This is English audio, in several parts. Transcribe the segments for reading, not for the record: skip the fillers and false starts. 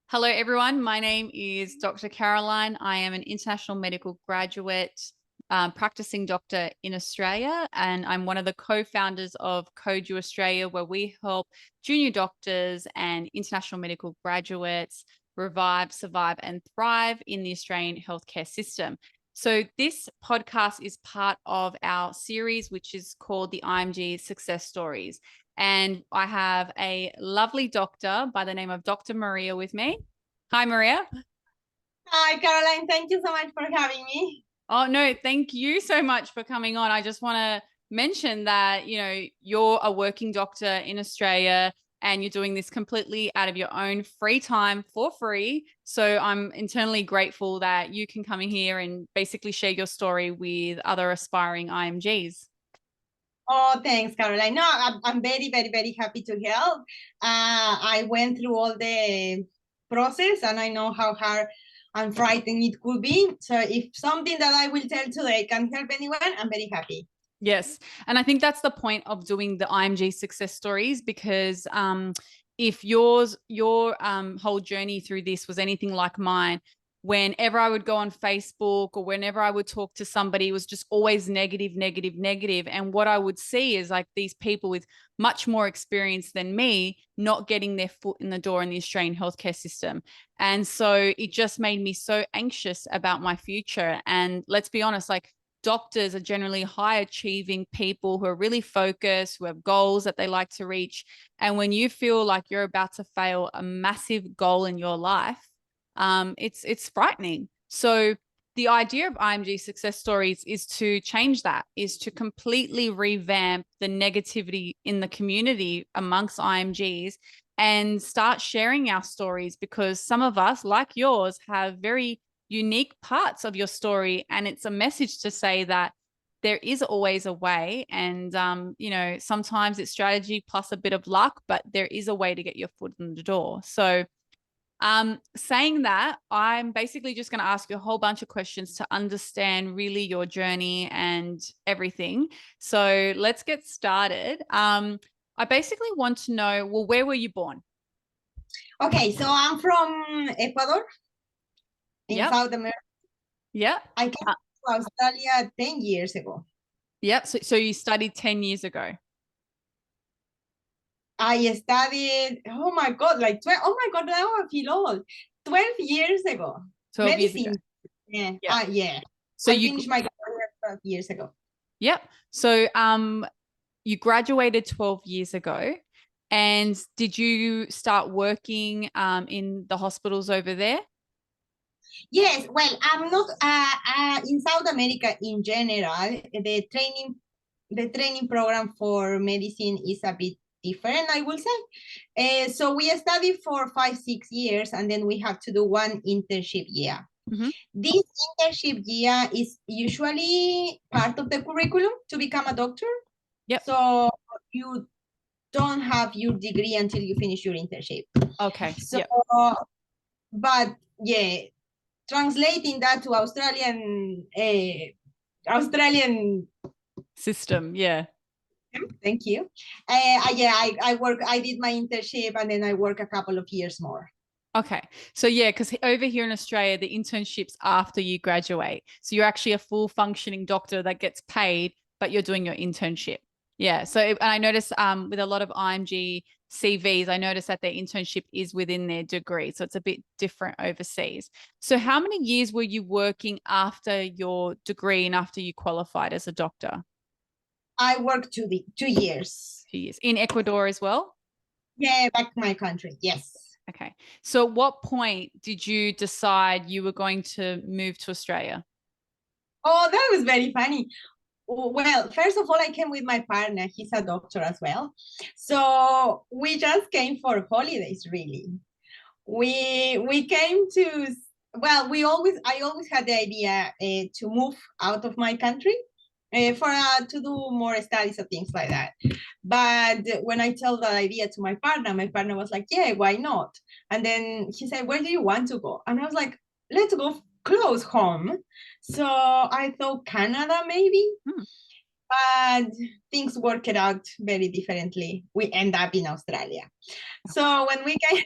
Hello, everyone. My name is Dr. Caroline. I am an international medical graduate, practicing doctor in Australia, and I'm one of the co-founders of CodeU Australia, where we help junior doctors and international medical graduates revive, survive, and thrive in the Australian healthcare system. So this podcast is part of our series, which is called the IMG Success Stories. And I have a lovely doctor by the name of Dr. Maria with me. Hi, Maria. Hi, Caroline. Thank you so much for having me. Oh, no, thank you so much for coming on. I just want to mention that, you're a working doctor in Australia and you're doing this completely out of your own free time for free. So I'm internally grateful that you can come in here and basically share your story with other aspiring IMGs. Oh, thanks, Caroline. No, I'm very, very, very happy to help. I went through all the process and I know how hard and frightening it could be. So if something that I will tell today can help anyone, I'm very happy. Yes. And I think that's the point of doing the IMG success stories, because if your whole journey through this was anything like mine, whenever I would go on Facebook or whenever I would talk to somebody, it was just always negative, negative, negative. And what I would see is like these people with much more experience than me not getting their foot in the door in the Australian healthcare system. And so it just made me so anxious about my future. And let's be honest, like, doctors are generally high achieving people who are really focused, who have goals that they like to reach. And when you feel like you're about to fail a massive goal in your life, it's frightening. So the idea of IMG success stories is to change that, is to completely revamp the negativity in the community amongst IMGs and start sharing our stories, because some of us, like yours, have very unique parts of your story, and it's a message to say that there is always a way. And sometimes it's strategy plus a bit of luck, but there is a way to get your foot in the door. So saying that, I'm basically just going to ask you a whole bunch of questions to understand really your journey and everything. So let's get started. I basically want to know, well, where were you born? Okay, so I'm from Ecuador in Yep. South America. Yep. I came to Australia 10 years ago. Yep. So you studied 10 years ago. I studied, oh my God, like 12, oh my God, now I feel old. 12 years ago. 12 years ago. Medicine. Yeah. Yeah. Yeah. So I finished my career 12 years ago. Yep. So you graduated 12 years ago, and did you start working in the hospitals over there? Yes, well, I'm not in South America in general. The training program for medicine is a bit different, I will say. So we study for 5-6 years, and then we have to do one internship year. Mm-hmm. This internship year is usually part of the curriculum to become a doctor. Yep. So you don't have your degree until you finish your internship. Okay. So, yep. But yeah, translating that to Australian System. Yeah. Thank you. I did my internship and then I work a couple of years more. Okay. So yeah, because over here in Australia, the internship's after you graduate. So you're actually a full functioning doctor that gets paid, but you're doing your internship. Yeah. So and I notice with a lot of IMG CVs, I notice that their internship is within their degree. So it's a bit different overseas. So how many years were you working after your degree and after you qualified as a doctor? I worked 2 years. 2 years. In Ecuador as well? Yeah, back to my country. Yes. Okay. So at what point did you decide you were going to move to Australia? Oh, that was very funny. Well, first of all, I came with my partner. He's a doctor as well. So we just came for holidays, really. We came to, well, I always had the idea to move out of my country to do more studies and things like that. But when I told that idea to my partner was like, yeah, why not? And then he said, where do you want to go? And I was like, let's go close home. So I thought Canada maybe. But things worked out very differently. We end up in Australia. So when we came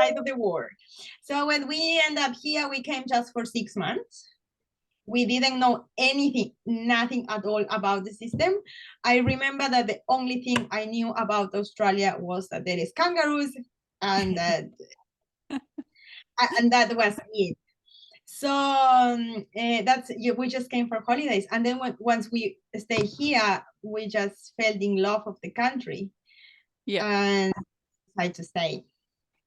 side of the world. So when we end up here, we came just for 6 months. We didn't know anything, nothing at all about the system. I remember that the only thing I knew about Australia was that there is kangaroos, and that was it. So we just came for holidays, and then once we stay here, we just fell in love of the country, and decided to stay.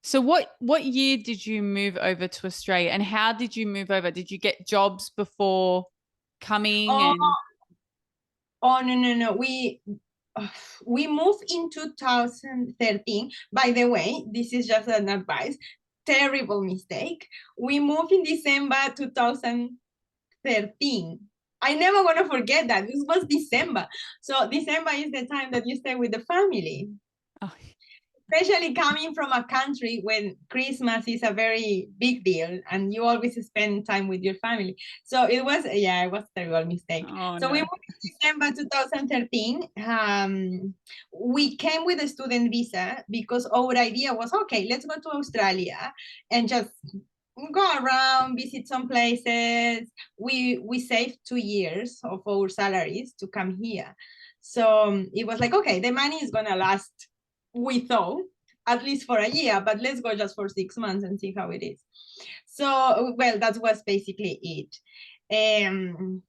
So what year did you move over to Australia, and how did you move over? Did you get jobs before coming? Oh no. We moved in 2013. By the way, this is just an advice. Terrible mistake. We moved in December 2013. I never want to forget that. This was December. So December is the time that you stay with the family. Oh. Especially coming from a country when Christmas is a very big deal and you always spend time with your family. So it was a terrible mistake. Oh, so no. we moved in December 2013. We came with a student visa because our idea was, okay, let's go to Australia and just go around, visit some places. We saved 2 years of our salaries to come here. So it was like, okay, the money is gonna last, we thought, at least for a year, but let's go just for 6 months and see how it is. So, well, that was basically it. And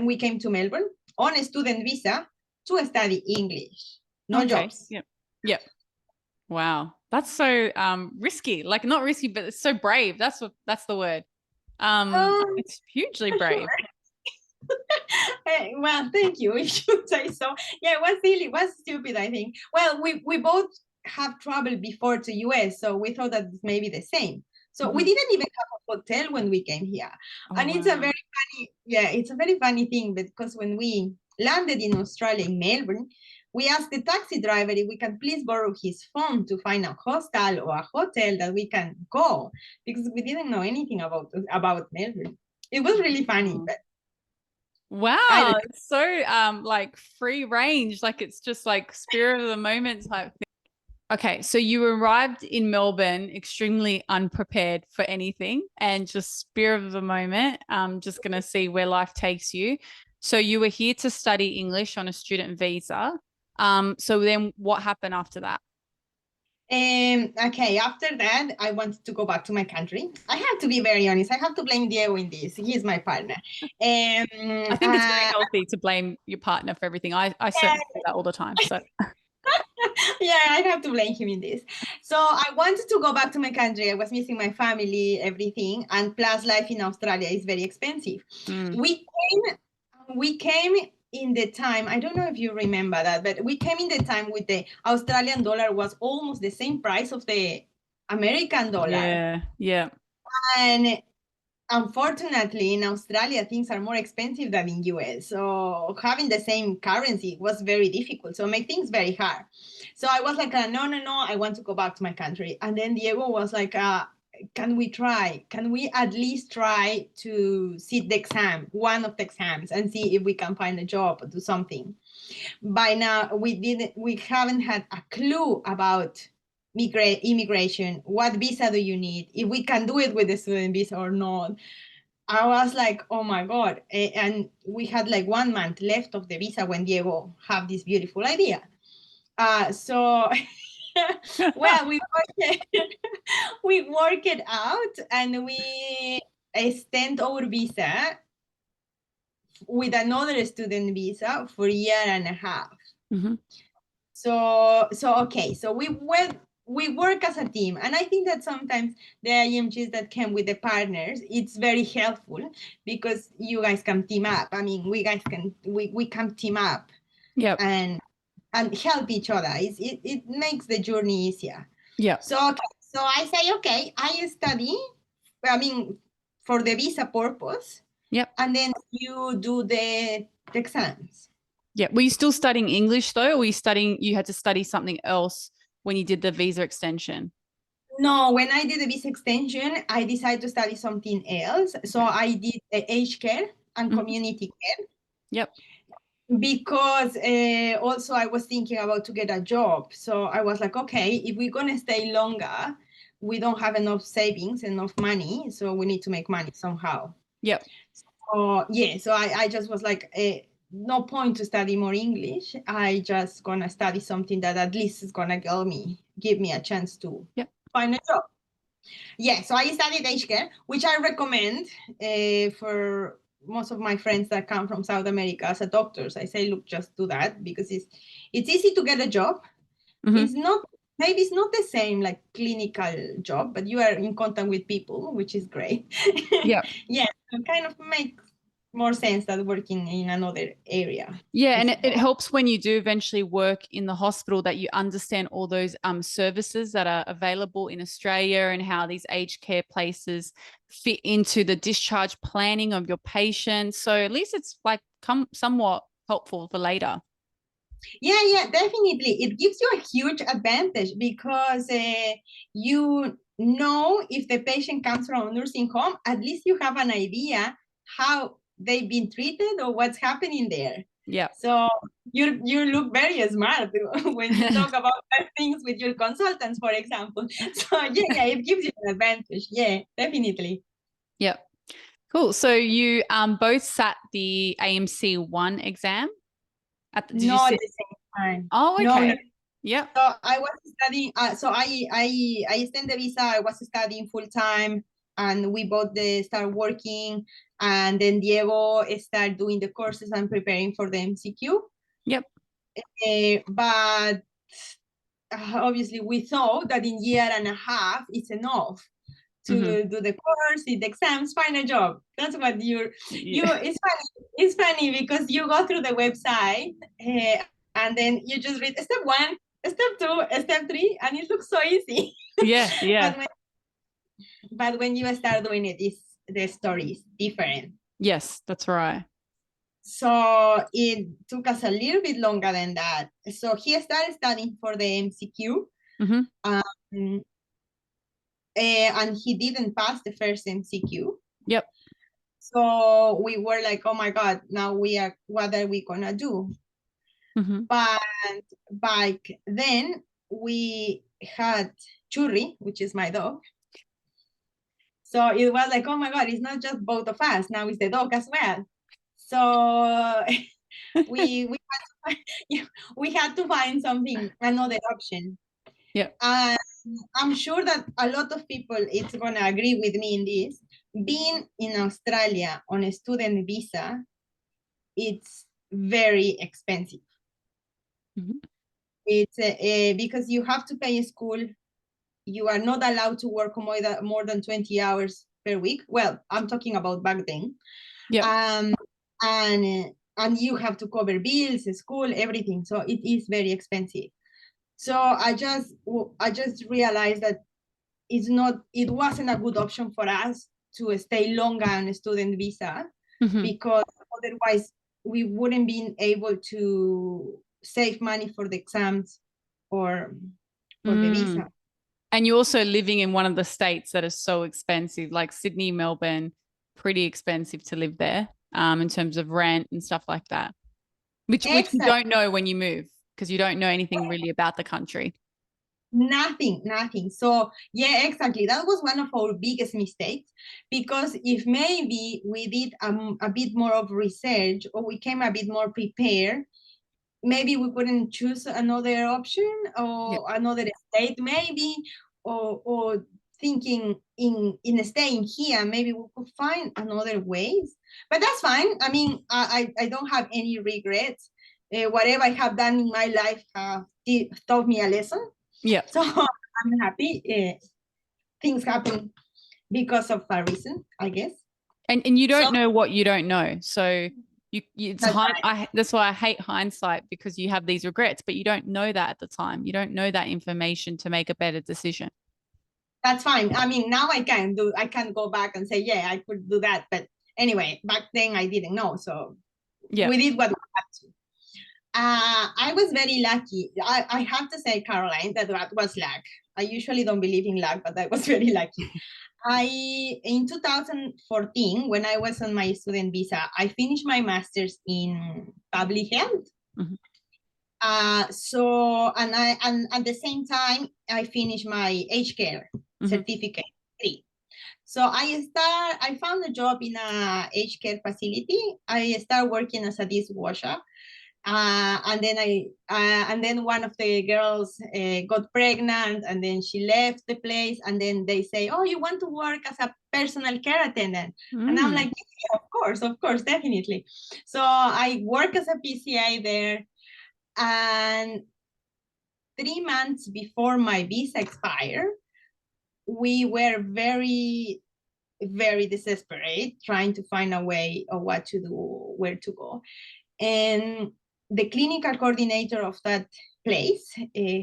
we came to Melbourne on a student visa to study English, no jobs. Yep. Wow. That's so risky. Like, not risky, but it's so brave. That's the word. It's hugely brave. Well, thank you. You should say so. Yeah, it was silly, it was stupid, I think. Well, we both have traveled before to US, so we thought that maybe the same. So we didn't even have a hotel when we came here. And it's a very funny thing, because when we landed in Australia, in Melbourne, we asked the taxi driver if we can please borrow his phone to find a hostel or a hotel that we can go, because we didn't know anything about Melbourne. It was really funny. But wow, it's so like free range, like it's just like spirit of the moment type thing. Okay, so you arrived in Melbourne extremely unprepared for anything and just spirit of the moment. Just gonna see where life takes you. So you were here to study English on a student visa. So then what happened after that? Okay, after that, I wanted to go back to my country. I have to be very honest. I have to blame Diego in this. He's my partner. I think it's very healthy to blame your partner for everything. I certainly do that all the time. So yeah, I have to blame him in this. So I wanted to go back to my country. I was missing my family, everything, and plus life in Australia is very expensive. We came in the time, I don't know if you remember that, but we came in the time with the Australian dollar was almost the same price of the American dollar. Yeah. And unfortunately, in Australia, things are more expensive than in US. So having the same currency was very difficult. So make things very hard. So I was like, no, I want to go back to my country. And then Diego was like, can we try? Can we at least try to sit the exam, one of the exams, and see if we can find a job or do something? By now, we haven't had a clue about immigration. What visa do you need? If we can do it with the student visa or not. I was like, oh my God. And we had like 1 month left of the visa when Diego had this beautiful idea. So well, we work it out, and we extend our visa with another student visa for 1.5 years. So okay, so we work as a team, and I think that sometimes the IMGs that came with the partners, it's very helpful because you guys can team up. I mean, we can team up. And help each other. It makes the journey easier. So I say, okay, I study, I mean, for the visa purpose. And then you do the exams. Were you still studying English though, or were you had to study something else when you did the visa extension? No, when I did the visa extension, I decided to study something else. So I did aged care and community care. Because also I was thinking about to get a job. So I was like, okay, if we're going to stay longer, we don't have enough savings, enough money, so we need to make money somehow. Yep. So yeah, so I just was like, no point to study more English. I just gonna study something that at least is gonna give me a chance to find a job. Yeah, so I studied aged care, which I recommend for most of my friends that come from South America as a doctors. I say, look, just do that because it's easy to get a job. It's not, maybe it's not the same like clinical job, but you are in contact with people, which is great. Yeah. Yeah, it kind of makes more sense than working in another area. Yeah, and it helps when you do eventually work in the hospital that you understand all those services that are available in Australia and how these aged care places fit into the discharge planning of your patients. So at least it's like somewhat helpful for later. Yeah, definitely. It gives you a huge advantage because you know if the patient comes from a nursing home, at least you have an idea how they've been treated or what's happening there. Yeah. So you look very smart when you talk about things with your consultants, for example. So yeah, it gives you an advantage. Yeah, definitely. Yep. Cool. So you both sat the AMC 1 exam did you Not sit? at the same time. Oh, okay. No. Yeah. So I was studying. So I extended the visa. I was studying full time, and we both start working. And then Diego start doing the courses and preparing for the MCQ. Yep. But obviously, we thought that in year and a half it's enough to do the course, the exams, find a job. That's what you. It's funny. It's funny because you go through the website and then you just read step 1, step 2, step 3, and it looks so easy. Yeah. But when you start doing it, the story is different. Yes, that's right. So it took us a little bit longer than that. So he started studying for the MCQ. And he didn't pass the first MCQ. Yep. So we were like, oh my God, now what are we gonna do? But back then we had Churri, which is my dog. So it was like, oh my God, it's not just both of us, now it's the dog as well. So we had to find another option. Yeah. I'm sure that a lot of people it's gonna agree with me in this. Being in Australia on a student visa, it's very expensive. It's because you have to pay school. You are not allowed to work more than 20 hours per week. Well, I'm talking about back then. Yeah. And you have to cover bills, school, everything. So it is very expensive. So I just realized that it wasn't a good option for us to stay longer on a student visa because otherwise we wouldn't be able to save money for the exams or for the visa. And you're also living in one of the states that is so expensive, like Sydney, Melbourne, pretty expensive to live there in terms of rent and stuff like that, which you don't know when you move because you don't know anything really about the country. Nothing. So yeah, exactly. That was one of our biggest mistakes because if maybe we did a bit more of research or we came a bit more prepared, maybe we couldn't choose another option or another state maybe, or thinking in staying here, maybe we could find another ways. But that's fine. I mean, I don't have any regrets. Whatever I have done in my life have taught me a lesson. Yeah. So I'm happy. Things happen because of a reason, I guess. And you don't know what you don't know. So that's why I hate hindsight because you have these regrets, but you don't know that at the time. You don't know that information to make a better decision. That's fine. I mean, now I can go back and say, yeah, I could do that. But anyway, back then I didn't know. So we did what we had to. I was very lucky. I have to say, Caroline, that was luck. I usually don't believe in luck, but I was very lucky. In 2014, when I was on my student visa, I finished my master's in public health. So at the same time, I finished my aged care. certificate 3. So I found a job in a aged care facility. I started working as a dishwasher. And then one of the girls got pregnant, and then she left the place, and then they say, oh, you want to work as a personal care attendant? And I'm like, yeah, of course, definitely. So I work as a PCA there, and 3 months before my visa expired, we were very, very desperate trying to find a way of what to do, where to go. And the clinical coordinator of that place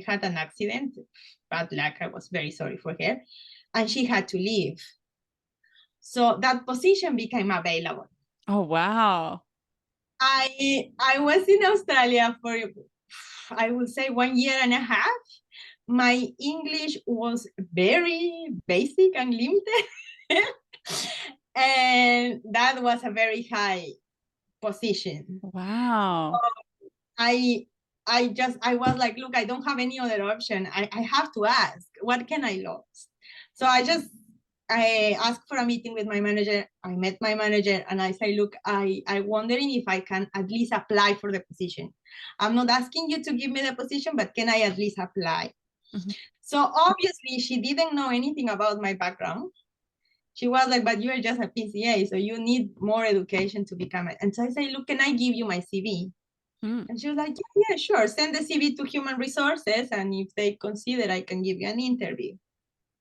had an accident. Bad luck. I was very sorry for her. And she had to leave. So that position became available. Oh, wow. I was in Australia for, I would say, 1.5 years. My English was very basic and limited. And that was a very high position. Wow. I was like, look, I don't have any other option. I have to ask, what can I lose? So I asked for a meeting with my manager. I met my manager and I say, look, I'm wondering if I can at least apply for the position. I'm not asking you to give me the position, but can I at least apply? So obviously she didn't know anything about my background. She was like, but you are just a PCA, so you need more education to become it. And so I say, look, can I give you my CV? And she was like, yeah, sure. Send the CV to human resources. And if they consider, I can give you an interview.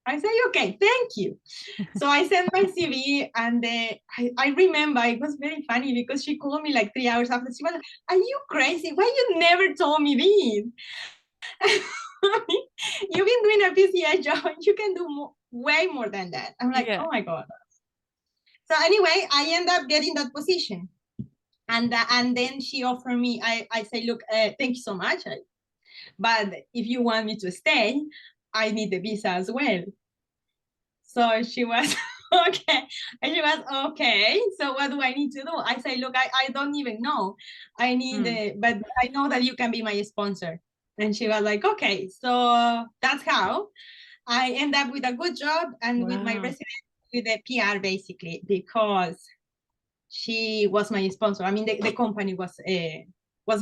I say, okay, thank you. So I sent my CV, and I remember it was very funny because she called me like 3 hours after. She was like, are you crazy? Why you never told me this? You've been doing a PCI job and you can do way more than that. I'm like, oh my God. So anyway, I end up getting that position. And then she offered me, I say, look, thank you so much. But if you want me to stay, I need the visa as well. So she was, okay. And she was, okay. So what do I need to do? I say, look, I don't even know. I need, but I know that you can be my sponsor. And she was like, okay. So that's how I end up with a good job and with my residence, with the PR basically, because she was my sponsor. I mean, the company was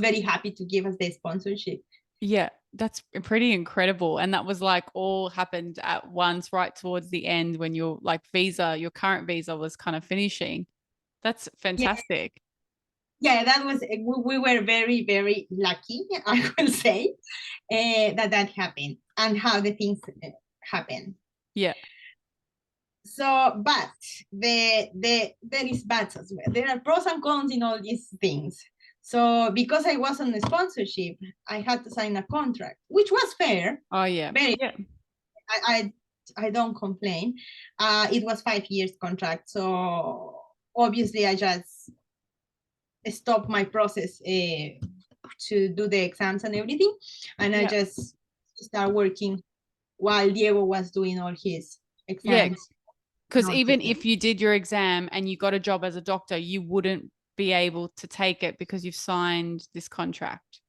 very happy to give us the sponsorship. Yeah, that's pretty incredible. And that was like all happened at once, right towards the end when your like visa, your current visa was kind of finishing. That's fantastic. Yeah, that was, we were very, very lucky, I will say, that happened and how the things happen. Yeah. So, but there is bad as well. There are pros and cons in all these things. So because I was on a sponsorship, I had to sign a contract, which was fair. Oh yeah. Very, yeah. I don't complain. It was 5 years contract. So obviously I just stopped my process to do the exams and everything. And I just start working while Diego was doing all his exams. Yeah. Because even if you did your exam and you got a job as a doctor, you wouldn't be able to take it because you've signed this contract.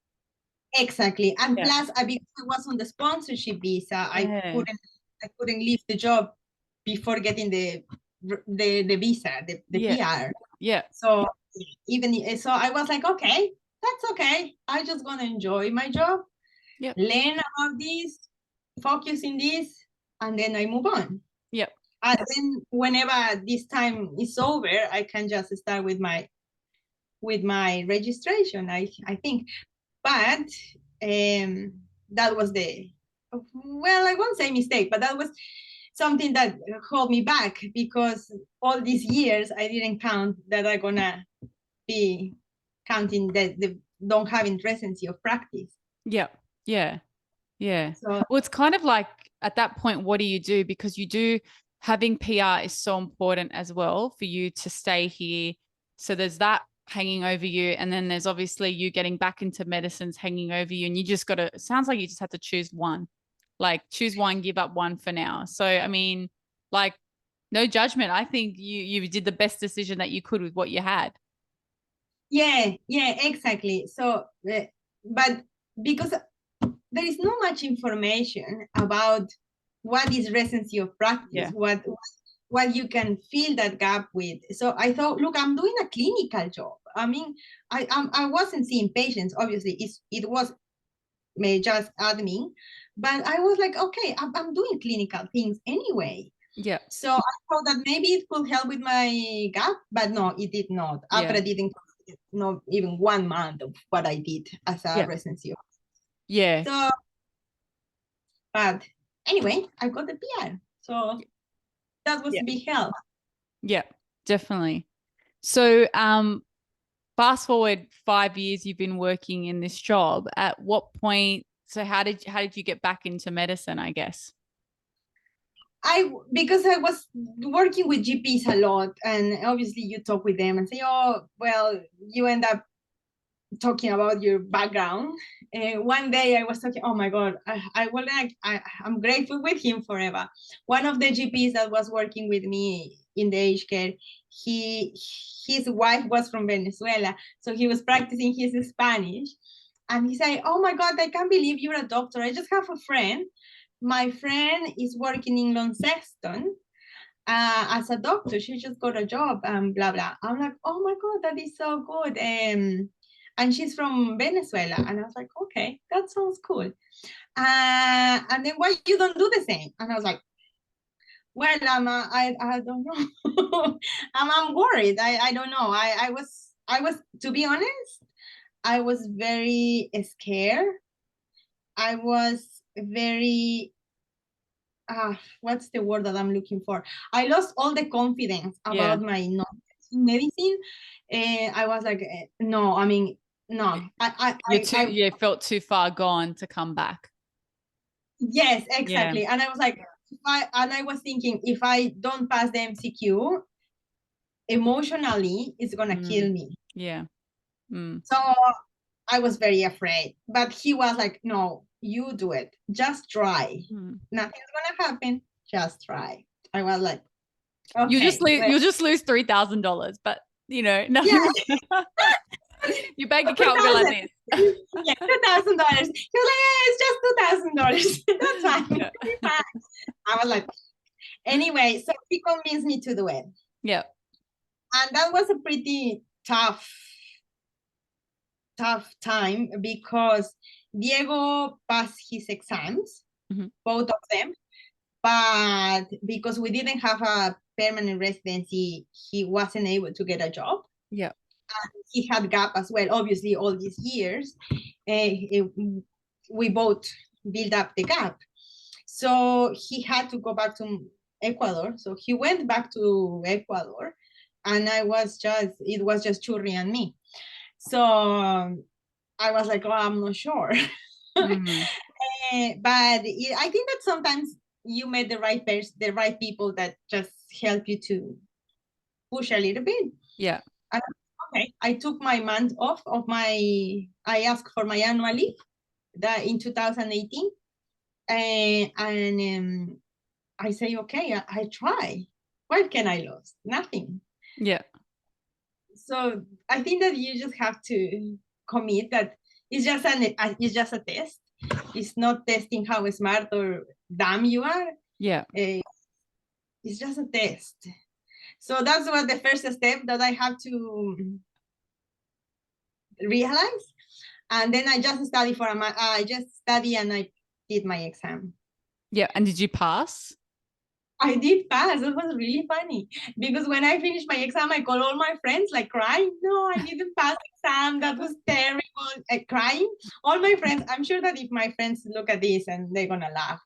Exactly. And plus, because I was on the sponsorship visa, I couldn't leave the job before getting the visa, the PR. Yeah. So so I was like, okay, that's okay. I just want to enjoy my job, learn about this, focus in this, and then I move on. Yep. And then whenever this time is over, I can just start with my registration, I think. But that was I won't say mistake, but that was something that held me back, because all these years I didn't count that I'm gonna be counting the don't having residency of practice. Yeah. So, well, it's kind of like at that point, what do you do? Because having PR is so important as well for you to stay here. So there's that hanging over you. And then there's obviously you getting back into medicines hanging over you. And you just it sounds like you just have to choose one, like choose one, give up one for now. So, I mean, like no judgment. I think you did the best decision that you could with what you had. Yeah, exactly. So, but because there is not much information about what is residency of practice, Yeah. what you can fill that gap with. So I thought, look, I'm doing a clinical job. I mean, I wasn't seeing patients, obviously. It was just admin, but I was like, okay, I'm doing clinical things anyway. Yeah. So I thought that maybe it could help with my gap, but no, it did not. After I didn't not even 1 month of what I did as a residency. Yeah. So, but anyway, I got the PR. So that was a big help. Yeah, definitely. So, fast forward 5 years, you've been working in this job. At what point? So, how did you get back into medicine, I guess? Because I was working with GPs a lot, and obviously you talk with them and say, oh, well, you end up talking about your background. One day I was talking, oh my God, I'm grateful with him forever. One of the GPs that was working with me in the aged care, his wife was from Venezuela, so he was practicing his Spanish. And he said, oh my God, I can't believe you're a doctor. I just have a friend. My friend is working in Launceston as a doctor. She just got a job and blah, blah. I'm like, oh my God, that is so good. And she's from Venezuela. And I was like, okay, that sounds cool. And then why you don't do the same? And I was like, well, I don't know. I'm worried. I don't know. I was, to be honest, I was very scared. I was very, what's the word that I'm looking for? I lost all the confidence about my knowledge in medicine. I was like, no, I mean, no. You felt too far gone to come back. Yes, exactly. And I was like, I was thinking, if I don't pass the MCQ, emotionally, it's gonna kill me. Yeah. So I was very afraid. But he was like, no, you do it. Just try. Nothing's gonna happen. Just try. I was like, okay. You'll just lose $3,000, but you know, nothing. Yeah. Your bank account will go like this. Yeah, $2,000. He was like, yeah, it's just $2,000. That's fine. Yeah. I was like, anyway, so he convinced me to do it. Yeah. And that was a pretty tough time because Diego passed his exams, both of them, but because we didn't have a permanent residency, he wasn't able to get a job. Yeah. And he had gap as well, obviously, all these years. We both built up the gap. So he had to go back to Ecuador. So he went back to Ecuador, and it was just Churri and me. So I was like, oh, I'm not sure. But I think that sometimes you met the right person, the right people that just help you to push a little bit. Yeah. And, okay, I took my month off I asked for my annual leave in 2018. And I say, okay, I try. What can I lose? Nothing. Yeah. So I think that you just have to commit that it's just a test. It's not testing how smart or dumb you are. Yeah. It's just a test. So that's what the first step that I have to realize. And then I just study and I did my exam. Yeah. And did you pass? I did pass. It was really funny because when I finished my exam, I called all my friends like crying. No, I didn't pass the exam. That was terrible. Crying. All my friends. I'm sure that if my friends look at this and they're gonna laugh.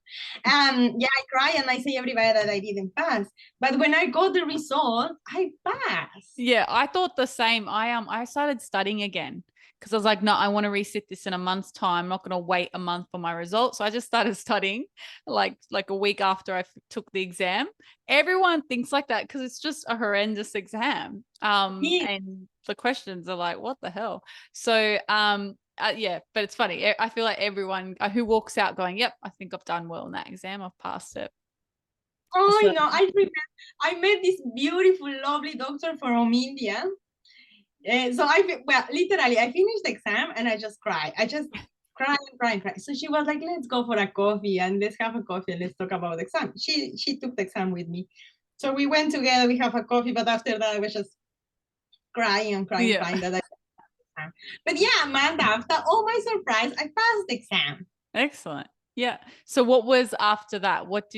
Yeah, I cry and I say everybody that I didn't pass. But when I got the result, I passed. Yeah, I thought the same. I started studying again because I was like, no, I want to resit this in a month's time. I'm not going to wait a month for my results. So I just started studying like a week after I took the exam. Everyone thinks like that because it's just a horrendous exam. And the questions are like, what the hell? So, yeah, but it's funny. I feel like everyone who walks out going, yep, I think I've done well in that exam. I've passed it. Oh, so, no, I remember I met this beautiful, lovely doctor from India. So literally, I finished the exam and I just cried. I just crying. So she was like, let's go for a coffee and let's have a coffee and let's talk about the exam. She took the exam with me. So we went together, we have a coffee, but after that I was just crying that I. But yeah, Amanda, after all my surprise, I passed the exam. Excellent. Yeah. So what was after that? What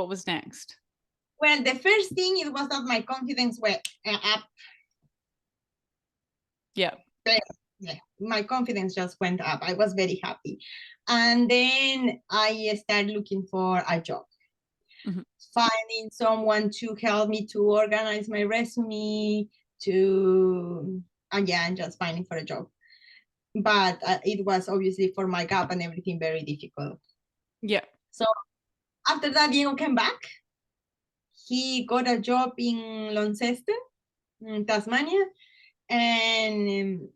was next? Well, the first thing it was that my confidence went up. Yeah. Yeah, my confidence just went up. I was very happy. And then I started looking for a job. Mm-hmm. Finding someone to help me to organize my resume, and just finding for a job. But it was obviously for my gap and everything very difficult. Yeah. So after that, Diego came back. He got a job in Launceston, in Tasmania, and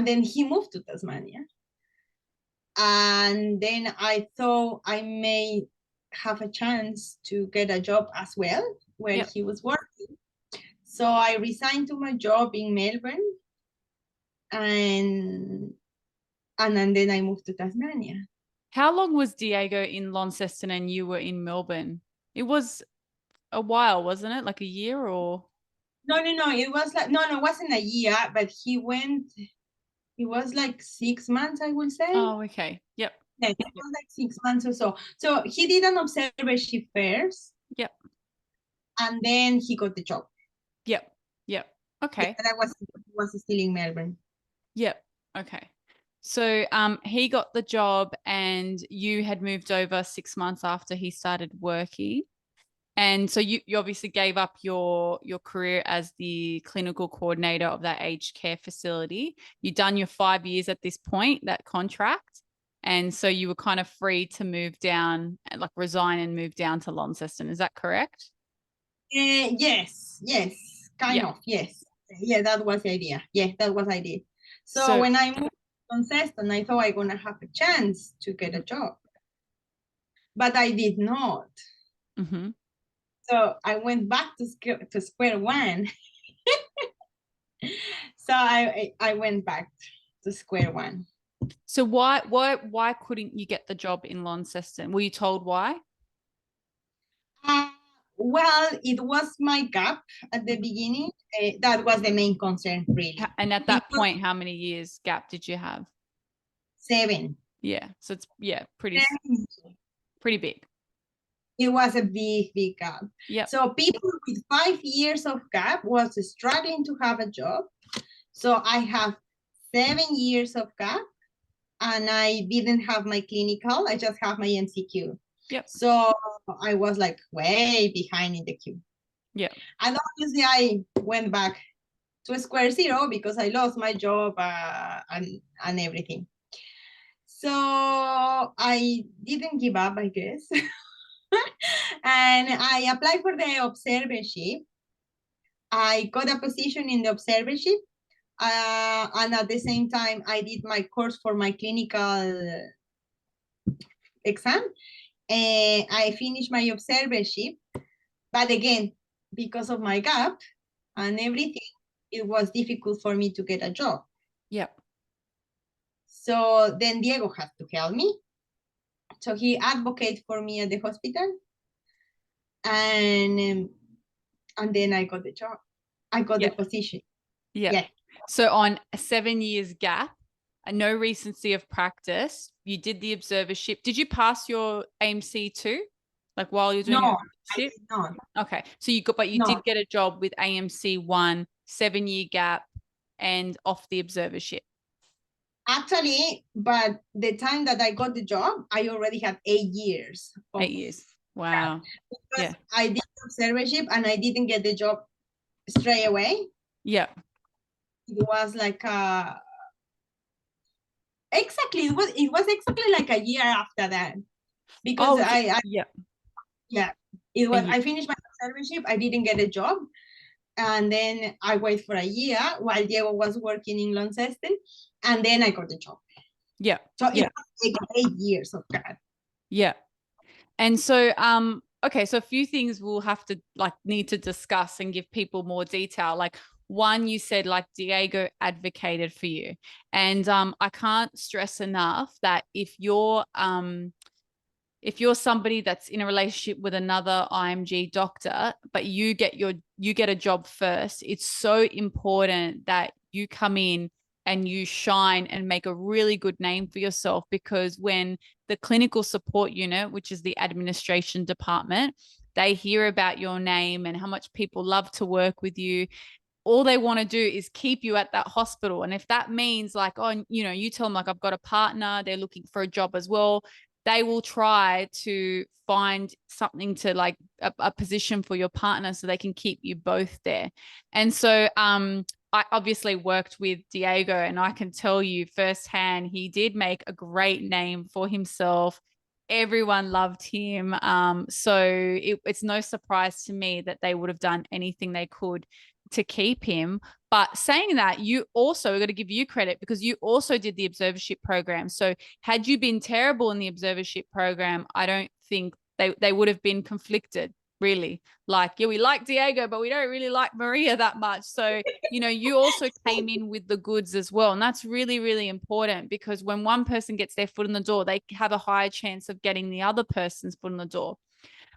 then he moved to Tasmania. And then I thought I may have a chance to get a job as well where he was working. So I resigned to my job in Melbourne, and then I moved to Tasmania. How long was Diego in Launceston and you were in Melbourne? It was a while, wasn't it? Like a year or? No. It was like, no, it wasn't a year, but it was like 6 months, I would say. Oh, okay. Yep. Yeah, it was like 6 months or so. So he did an observership first. Yep. And then he got the job. Yep. Okay. Yeah, that was still in Melbourne. Yep. Okay. So he got the job and you had moved over 6 months after he started working. And so you obviously gave up your career as the clinical coordinator of that aged care facility. You'd done your 5 years at this point, that contract. And so you were kind of free to move down, like resign and move down to Launceston. Is that correct? Yes, kind of, yes. Yeah, that was the idea. Yeah, that was the idea. So when I moved to Launceston, I thought I was going to have a chance to get a job. But I did not. Mm-hmm. So I went back to square one. So I went back to square one. So why couldn't you get the job in Launceston? Were you told why? Well, it was my gap at the beginning. That was the main concern, really. And at that point, how many years gap did you have? 7. Yeah. So it's pretty big. It was a big gap. Yeah. So people with 5 years of gap was struggling to have a job. So I have 7 years of gap, and I didn't have my clinical. I just have my MCQ. Yep. So I was like way behind in the queue. Yeah. And obviously I went back to square zero because I lost my job and everything. So I didn't give up, I guess. And I applied for the observership. I got a position in the observership. And at the same time, I did my course for my clinical exam. And I finished my observership. But again, because of my gap and everything, it was difficult for me to get a job. Yep. So then Diego had to help me. So he advocated for me at the hospital. And then I got the job. I got the position. Yeah. So on a 7 years gap, no recency of practice, you did the observership. Did you pass your AMC too? Like while you're doing your observership? No. Okay. So you did get a job with AMC 1, 7 year gap, and off the observership. Actually, but the time that I got the job, I already had 8 years. 8 years. Wow. Because I did observership and I didn't get the job straight away. Yeah. It was like exactly. It was exactly like a year after that, because it was. I finished my observership. I didn't get a job, and then I waited for a year while Diego was working in Launceston, and then I got the job. Yeah. So it was like 8 years of that. Yeah. And so, okay, so a few things we'll have to need to discuss and give people more detail. Like, one, you said like Diego advocated for you. And I can't stress enough that if you're somebody that's in a relationship with another IMG doctor, but you get a job first, it's so important that you come in and you shine and make a really good name for yourself, because when the clinical support unit, which is the administration department, they hear about your name and how much people love to work with you, all they want to do is keep you at that hospital. And if that means like, oh, you tell them like, I've got a partner, they're looking for a job as well, they will try to find something to like a position for your partner so they can keep you both there. And so I obviously worked with Diego, and I can tell you firsthand, he did make a great name for himself. Everyone loved him. So it's no surprise to me that they would have done anything they could to keep him. But saying that, you also got to give you credit, because you also did the observership program. So had you been terrible in the observership program, I don't think they would have been conflicted, really. Like, yeah, we like Diego, but we don't really like Maria that much. So, you also came in with the goods as well. And that's really, really important, because when one person gets their foot in the door, they have a higher chance of getting the other person's foot in the door.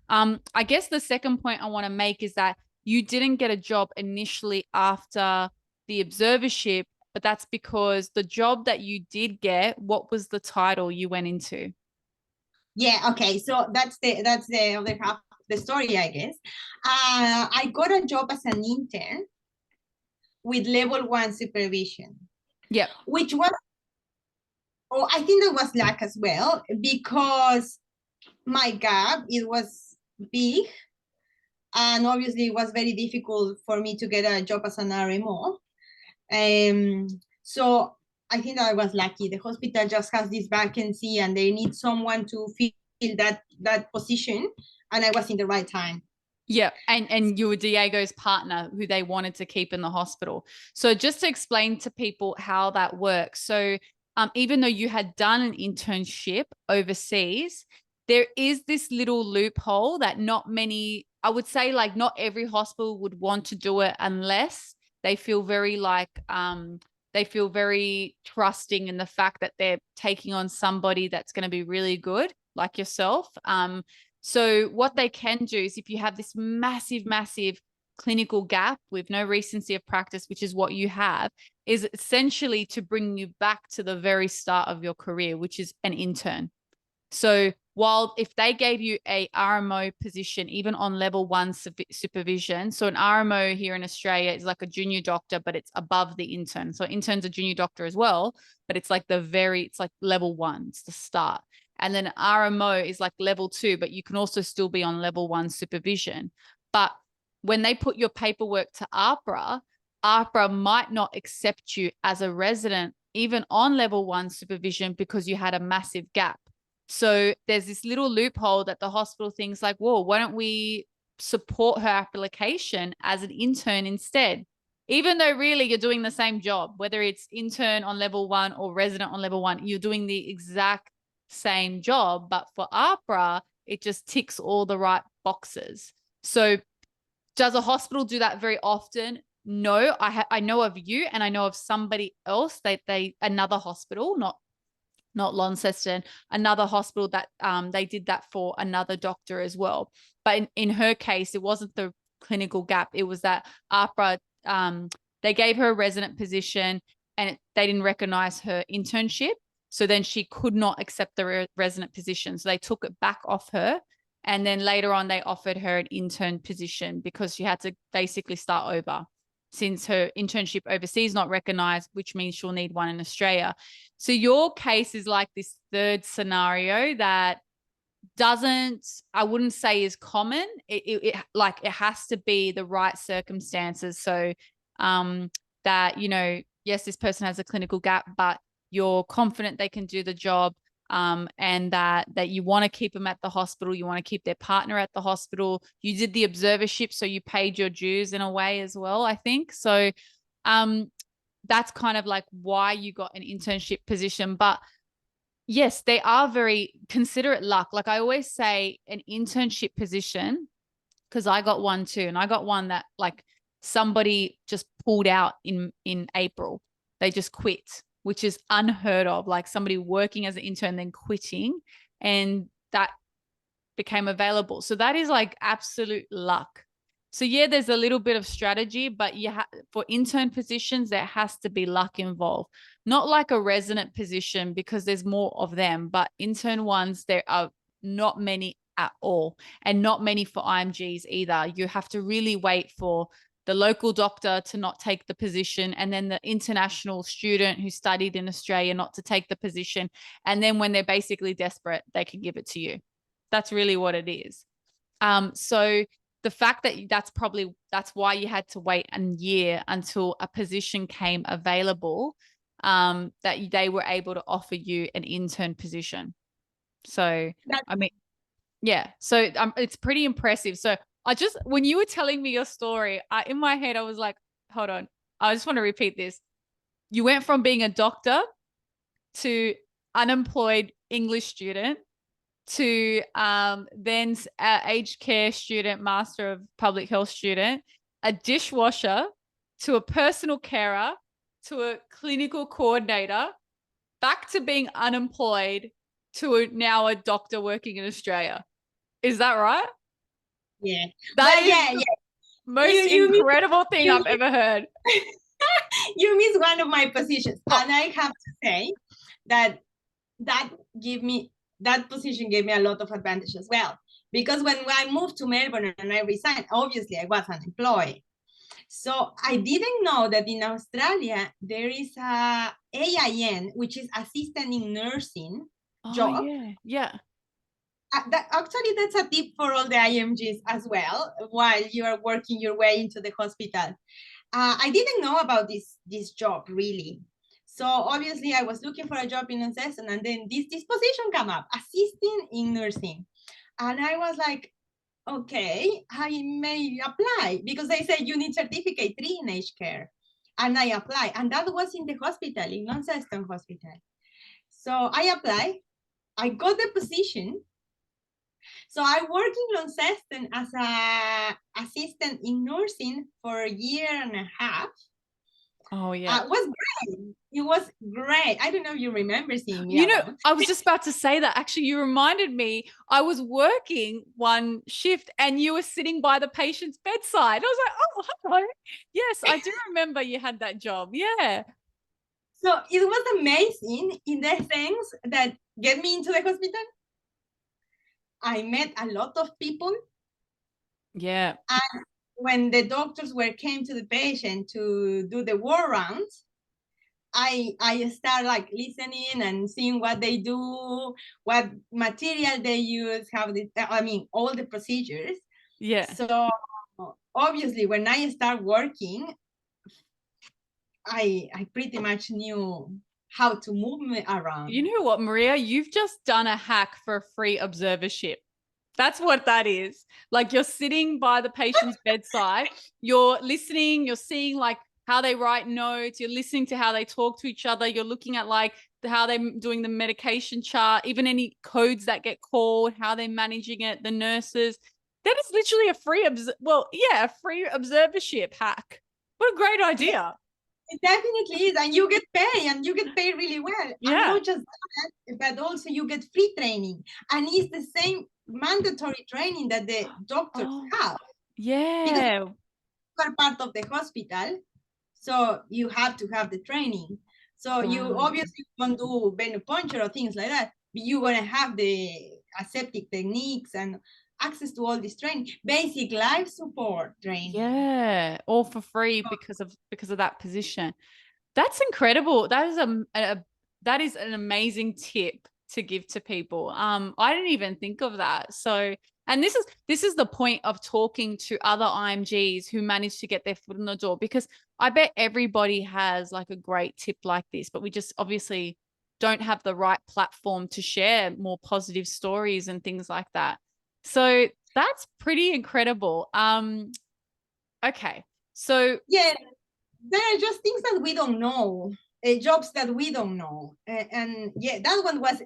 I guess the second point I want to make is that you didn't get a job initially after the observership, but that's because the job that you did get, what was the title you went into? Yeah, okay. So that's the other half of the story, I guess. I got a job as an intern with level 1 supervision. Yeah. Which was, I think that was luck as well, because my gap, it was big. And obviously it was very difficult for me to get a job as an RMO. So I think that I was lucky. The hospital just has this vacancy and they need someone to fill that position. And I was in the right time. Yeah. And you were Diego's partner who they wanted to keep in the hospital. So just to explain to people how that works. So even though you had done an internship overseas, there is this little loophole that not many, I would say like not every hospital would want to do it unless they feel very like, they feel very trusting in the fact that they're taking on somebody that's going to be really good, like yourself. So what they can do is, if you have this massive, massive clinical gap with no recency of practice, which is what you have, is essentially to bring you back to the very start of your career, which is an intern. So while if they gave you a RMO position, even on level 1 supervision, so an RMO here in Australia is like a junior doctor, but it's above the intern. So intern's a junior doctor as well, but it's like it's like level 1, it's the start. And then RMO is like level 2, but you can also still be on level 1 supervision. But when they put your paperwork to AHPRA might not accept you as a resident, even on level 1 supervision, because you had a massive gap. So there's this little loophole that the hospital thinks like, whoa, why don't we support her application as an intern instead? Even though really you're doing the same job, whether it's intern on level 1 or resident on level 1, you're doing the exact same job. But for AHPRA, it just ticks all the right boxes. So does a hospital do that very often? No, I know of you, and I know of somebody else another hospital, not Launceston, another hospital that they did that for another doctor as well. But in her case, it wasn't the clinical gap. It was that AHPRA, they gave her a resident position and they didn't recognize her internship. So then she could not accept the resident position. So they took it back off her. And then later on, they offered her an intern position because she had to basically start over, since her internship overseas not recognized, which means she'll need one in Australia. So your case is like this third scenario that I wouldn't say is common. It has to be the right circumstances. So that, yes, this person has a clinical gap, but you're confident they can do the job. And that you want to keep them at the hospital. You want to keep their partner at the hospital. You did the observership, so you paid your dues in a way as well, I think. So that's kind of like why you got an internship position. But yes, they are very considerate luck. Like I always say, an internship position, because I got one too, and I got one that like somebody just pulled out in April. They just quit, which is unheard of. Like somebody working as an intern then quitting, and that became available. So that is like absolute luck. So yeah, there's a little bit of strategy, but for intern positions, there has to be luck involved. Not like a resident position because there's more of them, but intern ones, there are not many at all, and not many for IMGs either. You have to really wait for the local doctor to not take the position, and then the international student who studied in Australia not to take the position. And then when they're basically desperate, they can give it to you. That's really what it is. So the fact that that's why you had to wait a year until a position came available, that they were able to offer you an intern position. So, I mean, yeah, so it's pretty impressive. So when you were telling me your story, in my head, I was like, hold on, I just want to repeat this. You went from being a doctor to unemployed English student to then aged care student, master of public health student, a dishwasher, to a personal carer, to a clinical coordinator, back to being unemployed, to now a doctor working in Australia. Is that right? Yeah. That is the most incredible thing I've ever heard. You missed one of my positions. And I have to say that position gave me a lot of advantage as well. Because when I moved to Melbourne and I resigned, obviously I was unemployed. So I didn't know that in Australia, there is a AIN, which is assistant in nursing job. Yeah. Actually, that's a tip for all the IMGs as well, while you are working your way into the hospital. I didn't know about this job, really. So obviously, I was looking for a job in Launceston, and then this position came up, assisting in nursing. And I was like, okay, I may apply, because they said you need certificate 3 in aged care. And I applied, and that was in the hospital, in Launceston Hospital. So I applied, I got the position. So I worked in Launceston as an assistant in nursing for a year and a half. Oh, yeah. It was great. It was great. I don't know if you remember seeing me. You know, I was just about to say that. Actually, you reminded me, I was working one shift and you were sitting by the patient's bedside. I was like, oh, hello. Yes, I do remember you had that job. Yeah. So it was amazing in the things that get me into the hospital. I met a lot of people. Yeah. And when the doctors came to the patient to do the war rounds, I start like listening and seeing what they do, what material they use, all the procedures. Yeah. So obviously when I start working, I pretty much knew how to move me around. You know what, Maria? You've just done a hack for a free observership. That's what that is. Like you're sitting by the patient's bedside, you're listening, you're seeing like how they write notes, you're listening to how they talk to each other, you're looking at like how they're doing the medication chart, even any codes that get called, how they're managing it, the nurses. That is literally a free observership hack. What a great idea. It definitely is, and you get paid really well. Yeah. And not just that, but also you get free training, and it's the same mandatory training that the doctors have. Yeah. Because you are part of the hospital, so you have to have the training. So you obviously won't do venipuncture or things like that, but you're gonna have the aseptic techniques and access to all this training, basic life support training. Yeah, all for free because of that position. That's incredible. That is an amazing tip to give to people. I didn't even think of that. So, and this is the point of talking to other IMGs who manage to get their foot in the door, because I bet everybody has like a great tip like this, but we just obviously don't have the right platform to share more positive stories and things like that. So that's pretty incredible. Okay. So yeah, there are just things that we don't know, jobs that we don't know. And yeah, that one was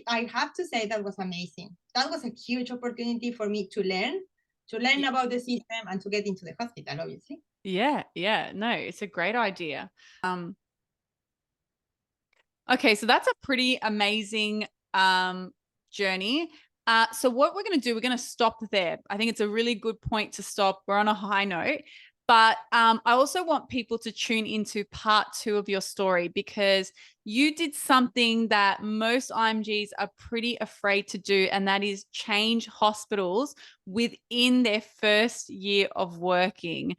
I have to say that was amazing. That was a huge opportunity for me to learn about the system and to get into the hospital, obviously. Yeah, yeah. No, it's a great idea. Okay, so that's a pretty amazing journey. So what we're going to do, we're going to stop there. I think it's a really good point to stop. We're on a high note. But I also want people to tune into part 2 of your story, because you did something that most IMGs are pretty afraid to do, and that is change hospitals within their first year of working.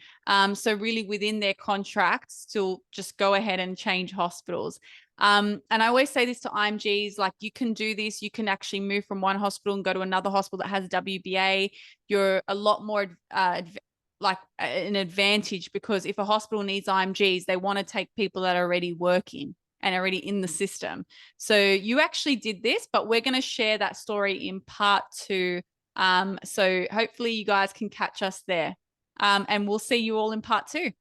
So really within their contracts to just go ahead and change hospitals. And I always say this to IMGs, like, you can do this. You can actually move from one hospital and go to another hospital that has WBA. You're a lot more like an advantage, because if a hospital needs IMGs, they want to take people that are already working and already in the system. So you actually did this, but we're going to share that story in part 2. So hopefully you guys can catch us there. And we'll see you all in part 2.